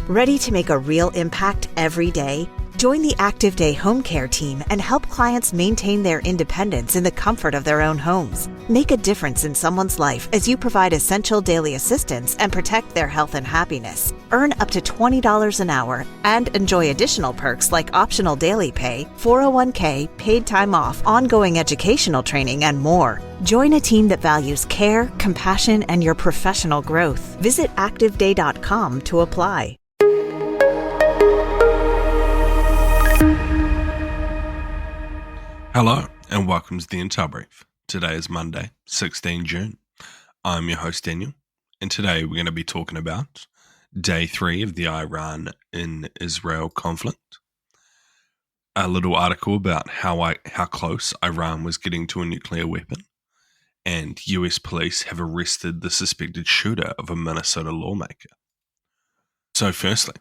Ready to make a real impact every day? Join the Active Day Home Care team and help clients maintain their independence in the comfort of their own homes. Make a difference in someone's life as you provide essential daily assistance and protect their health and happiness. Earn up to $20 an hour and enjoy additional perks like optional daily pay, 401k, paid time off, ongoing educational training, and more. Join a team that values care, compassion, and your professional growth. Visit activeday.com to apply. Hello and welcome to the Intel Brief. Today is Monday, 16 June. I'm your host Daniel, and today we're going to be talking about Day 3 of the Iran in Israel conflict, a little article about how close Iran was getting to a nuclear weapon, and US police have arrested the suspected shooter of a Minnesota lawmaker. So firstly,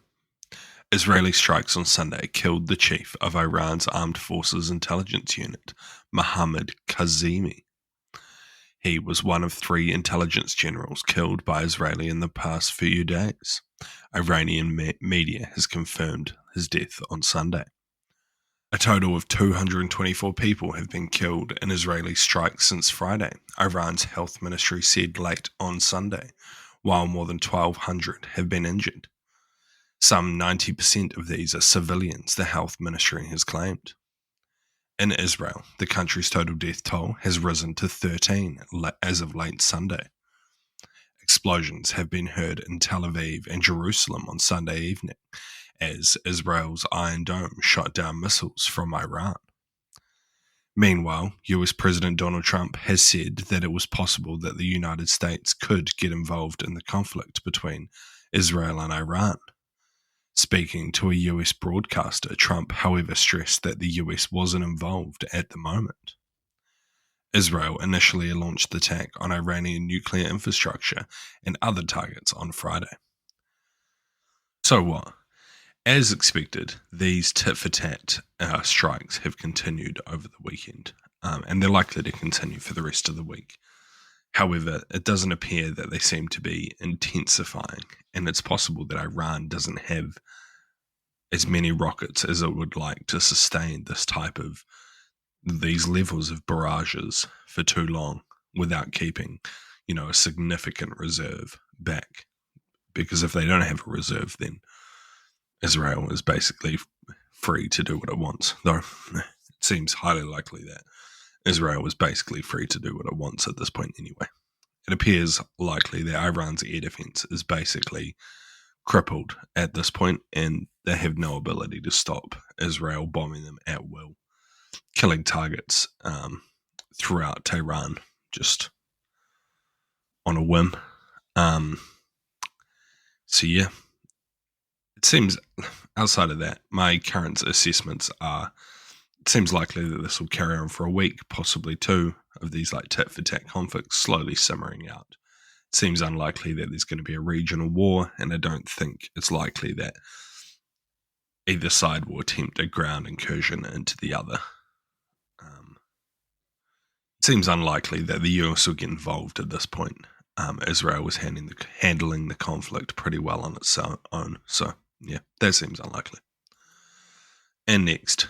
Israeli strikes on Sunday killed the chief of Iran's Armed Forces Intelligence Unit, Mohammad Kazemi. He was one of 3 intelligence generals killed by Israeli in the past few days. Iranian media has confirmed his death on Sunday. A total of 224 people have been killed in Israeli strikes since Friday, Iran's health ministry said late on Sunday, while more than 1,200 have been injured. Some 90% of these are civilians, the health ministry has claimed. In Israel, the country's total death toll has risen to 13 as of late Sunday. Explosions have been heard in Tel Aviv and Jerusalem on Sunday evening, as Israel's Iron Dome shot down missiles from Iran. Meanwhile, US President Donald Trump has said that it was possible that the United States could get involved in the conflict between Israel and Iran. Speaking to a US broadcaster, Trump, however, stressed that the US wasn't involved at the moment. Israel initially launched the attack on Iranian nuclear infrastructure and other targets on Friday. So what? As expected, these tit-for-tat strikes have continued over the weekend, and they're likely to continue for the rest of the week. However, it doesn't appear that they seem to be intensifying, and it's possible that Iran doesn't have as many rockets as it would like to sustain these levels of barrages for too long without keeping, a significant reserve back. Because if they don't have a reserve, then Israel is basically free to do what it wants, though it seems highly likely that Israel is basically free to do what it wants at this point anyway. It appears likely that Iran's air defense is basically crippled at this point, and they have no ability to stop Israel bombing them at will, killing targets throughout Tehran just on a whim. So yeah, it seems outside of that, my current assessments are it seems likely that this will carry on for a week, possibly 2 of these tit-for-tat conflicts slowly simmering out. It seems unlikely that there's going to be a regional war, and I don't think it's likely that either side will attempt a ground incursion into the other. It seems unlikely that the US will get involved at this point. Israel was handling the conflict pretty well on its own, so yeah, that seems unlikely. And next,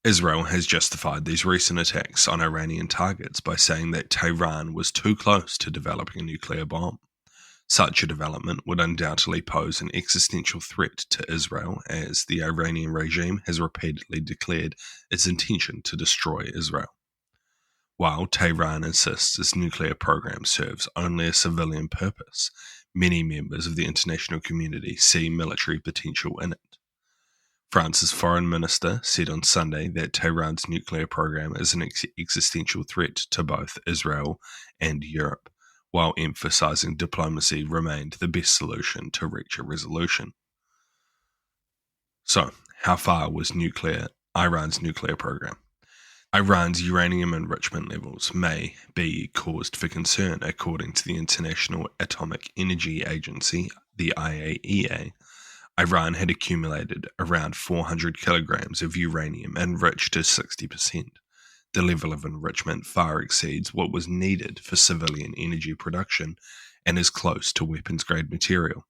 Israel has justified these recent attacks on Iranian targets by saying that Tehran was too close to developing a nuclear bomb. Such a development would undoubtedly pose an existential threat to Israel, as the Iranian regime has repeatedly declared its intention to destroy Israel. While Tehran insists its nuclear program serves only a civilian purpose, many members of the international community see military potential in it. France's foreign minister said on Sunday that Tehran's nuclear program is an existential threat to both Israel and Europe, while emphasizing diplomacy remained the best solution to reach a resolution. So, how far was Iran's nuclear program? Iran's uranium enrichment levels may be cause for concern, according to the International Atomic Energy Agency, the IAEA. Iran had accumulated around 400 kilograms of uranium enriched to 60%. The level of enrichment far exceeds what was needed for civilian energy production and is close to weapons-grade material.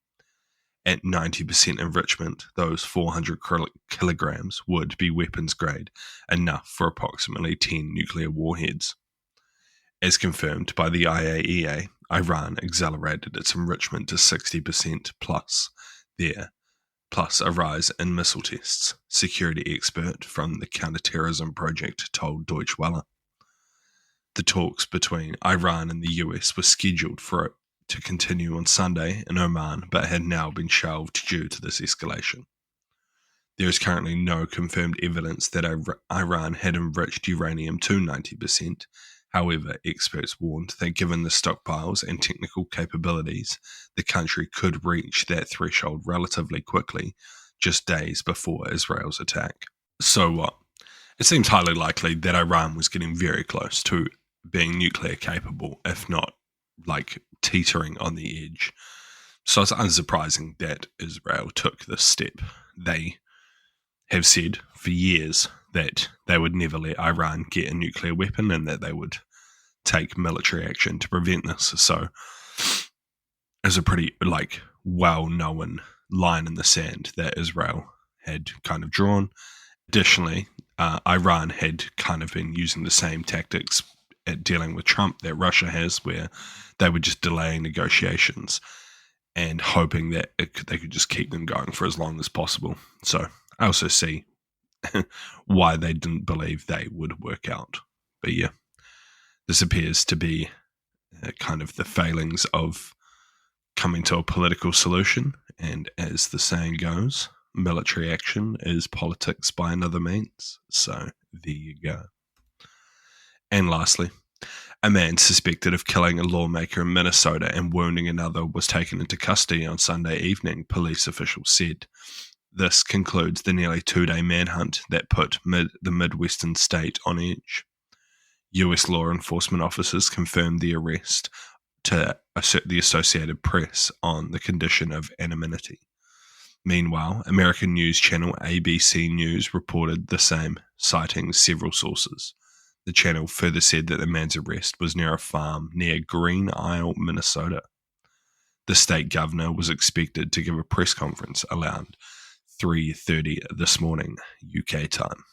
At 90% enrichment, those 400 kilograms would be weapons grade, enough for approximately 10 nuclear warheads. As confirmed by the IAEA, Iran accelerated its enrichment to 60% plus there, plus a rise in missile tests, security expert from the counterterrorism project told Deutsche Welle. The talks between Iran and the US were scheduled for it to continue on Sunday in Oman, but had now been shelved due to this escalation. There is currently no confirmed evidence that Iran had enriched uranium to 90%. However, experts warned that given the stockpiles and technical capabilities, the country could reach that threshold relatively quickly, just days before Israel's attack. So what? It seems highly likely that Iran was getting very close to being nuclear capable, if not teetering on the edge. So it's unsurprising that Israel took this step. They have said for years that they would never let Iran get a nuclear weapon and that they would take military action to prevent this. So it's a pretty well-known line in the sand that Israel had kind of drawn. Additionally, Iran had kind of been using the same tactics at dealing with Trump that Russia has, where they were just delaying negotiations and hoping that they could just keep them going for as long as possible. So I also see why they didn't believe they would work out. But yeah, this appears to be kind of the failings of coming to a political solution. And as the saying goes, military action is politics by another means. So there you go. And lastly, a man suspected of killing a lawmaker in Minnesota and wounding another was taken into custody on Sunday evening, police officials said. This concludes the nearly 2-day manhunt that put the Midwestern state on edge. US law enforcement officers confirmed the arrest to the Associated Press on the condition of anonymity. Meanwhile, American news channel ABC News reported the same, citing several sources. The channel further said that the man's arrest was near a farm near Green Isle, Minnesota. The state governor was expected to give a press conference around 3:30 this morning, UK time.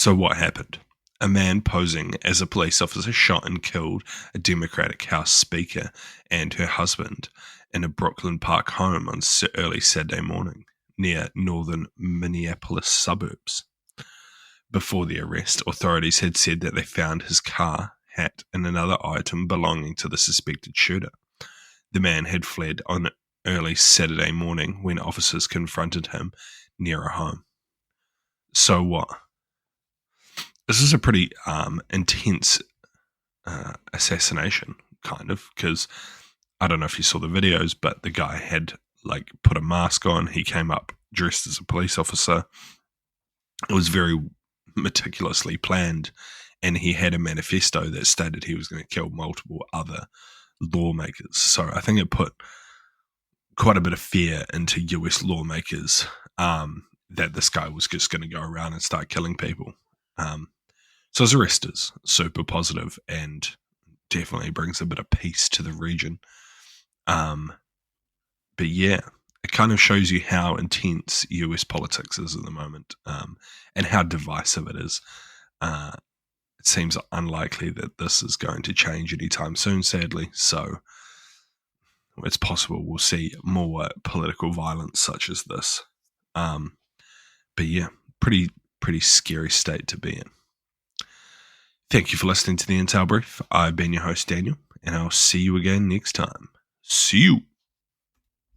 So what happened? A man posing as a police officer shot and killed a Democratic House Speaker and her husband in a Brooklyn Park home on early Saturday morning near northern Minneapolis suburbs. Before the arrest, authorities had said that they found his car, hat, and another item belonging to the suspected shooter. The man had fled on early Saturday morning when officers confronted him near a home. So what? This is a pretty intense assassination, kind of, because I don't know if you saw the videos, but the guy had put a mask on. He came up dressed as a police officer. It was very meticulously planned, and he had a manifesto that stated he was going to kill multiple other lawmakers. So I think it put quite a bit of fear into US lawmakers that this guy was just going to go around and start killing people. So his arrest is super positive and definitely brings a bit of peace to the region. But yeah, it kind of shows you how intense US politics is at the moment, and how divisive it is. It seems unlikely that this is going to change anytime soon, sadly. So it's possible we'll see more political violence such as this. But yeah, pretty scary state to be in. Thank you for listening to the Intel Brief. I've been your host, Daniel, and I'll see you again next time. See you.